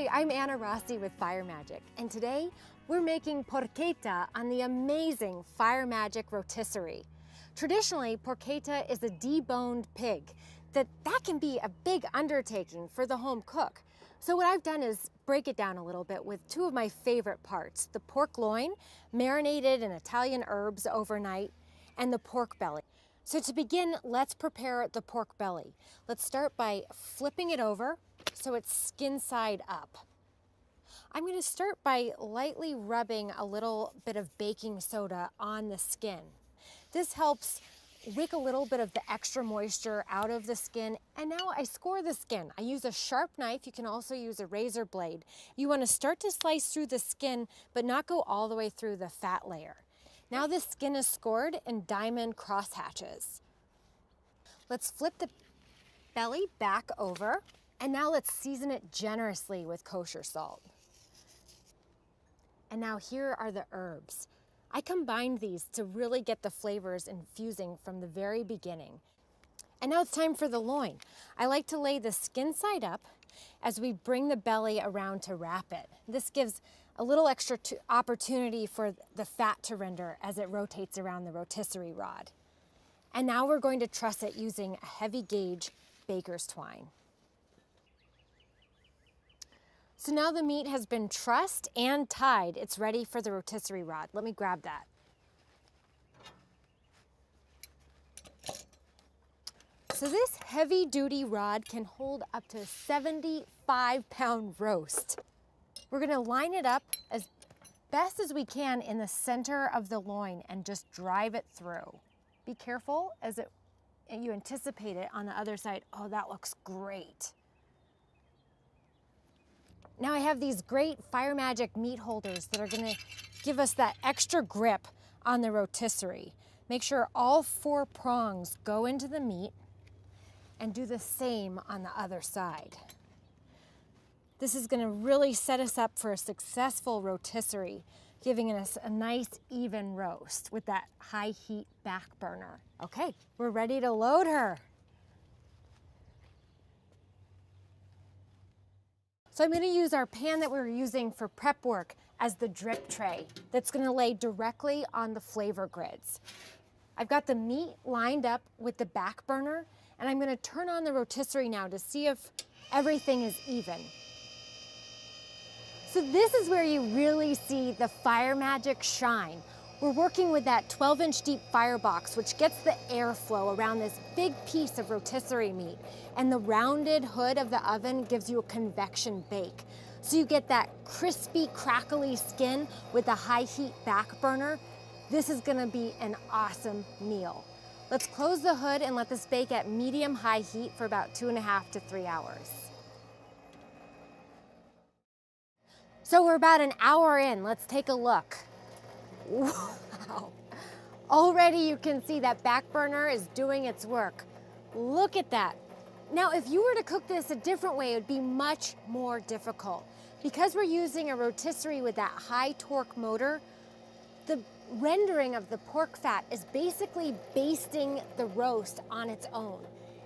Hi, I'm Anna Rossi with Fire Magic, and today we're making porchetta on the amazing Fire Magic rotisserie. Traditionally, porchetta is a deboned pig. That can be a big undertaking for the home cook. So what I've done is break it down a little bit with two of my favorite parts, the pork loin, marinated in Italian herbs overnight, and the pork belly. So to begin, let's prepare the pork belly. Let's start by flipping it over so it's skin side up. I'm going to start by lightly rubbing a little bit of baking soda on the skin. This helps wick a little bit of the extra moisture out of the skin, and now I score the skin. I use a sharp knife. You can also use a razor blade. You want to start to slice through the skin, but not go all the way through the fat layer. Now the skin is scored in diamond crosshatches. Let's flip the belly back over, and now let's season it generously with kosher salt. And now here are the herbs. I combined these to really get the flavors infusing from the very beginning. And now it's time for the loin. I like to lay the skin side up as we bring the belly around to wrap it. This gives a little extra opportunity for the fat to render as it rotates around the rotisserie rod. And now we're going to truss it using a heavy gauge baker's twine. So now the meat has been trussed and tied. It's ready for the rotisserie rod. Let me grab that. So this heavy duty rod can hold up to a 75-pound roast. We're gonna line it up as best as we can in the center of the loin and just drive it through. Be careful as you anticipate it on the other side. Oh, that looks great. Now I have these great Fire Magic meat holders that are gonna give us that extra grip on the rotisserie. Make sure all 4 prongs go into the meat and do the same on the other side. This is gonna really set us up for a successful rotisserie, giving us a nice even roast with that high heat back burner. Okay, we're ready to load her. So I'm going to use our pan that we were using for prep work as the drip tray that's going to lay directly on the flavor grids. I've got the meat lined up with the back burner, and I'm going to turn on the rotisserie now to see if everything is even. So this is where you really see the Fire Magic shine. We're working with that 12-inch deep firebox, which gets the airflow around this big piece of rotisserie meat. And the rounded hood of the oven gives you a convection bake. So you get that crispy, crackly skin with the high heat back burner. This is gonna be an awesome meal. Let's close the hood and let this bake at medium-high heat for about 2.5 to 3 hours. So we're about an hour in. Let's take a look. Wow. Already you can see that back burner is doing its work. Look at that. Now, if you were to cook this a different way, it would be much more difficult. Because we're using a rotisserie with that high torque motor, the rendering of the pork fat is basically basting the roast on its own.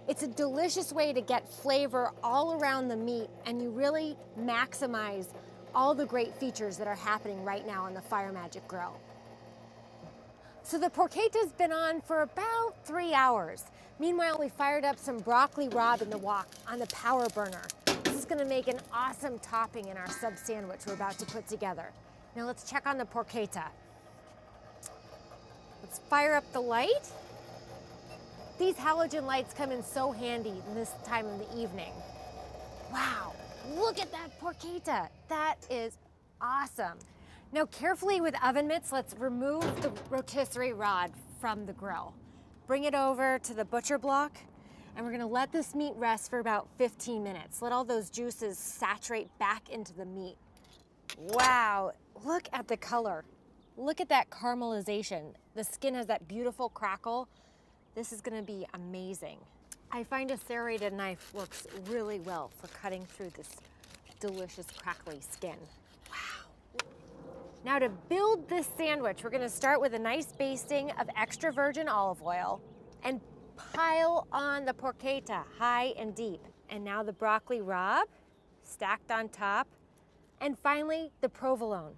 It's a delicious way to get flavor all around the meat, and you really maximize all the great features that are happening right now on the Fire Magic grill. So the porchetta's been on for about 3 hours. Meanwhile, we fired up some broccoli rabe in the wok on the power burner. This is gonna make an awesome topping in our sub sandwich we're about to put together. Now let's check on the porchetta. Let's fire up the light. These halogen lights come in so handy this time of the evening. Wow, look at that porchetta. That is awesome. Now carefully with oven mitts, let's remove the rotisserie rod from the grill. Bring it over to the butcher block, and we're gonna let this meat rest for about 15 minutes. Let all those juices saturate back into the meat. Wow, look at the color. Look at that caramelization. The skin has that beautiful crackle. This is gonna be amazing. I find a serrated knife works really well for cutting through this delicious crackly skin. Wow. Now to build this sandwich, we're gonna start with a nice basting of extra virgin olive oil and pile on the porchetta high and deep. And now the broccoli rabe stacked on top And finally, the provolone.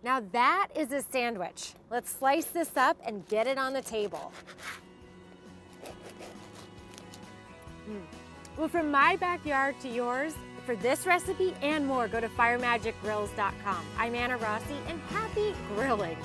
Now that is a sandwich. Let's slice this up and get it on the table. Well, from my backyard to yours, for this recipe and more, go to firemagicgrills.com. I'm Rossi, and happy grilling.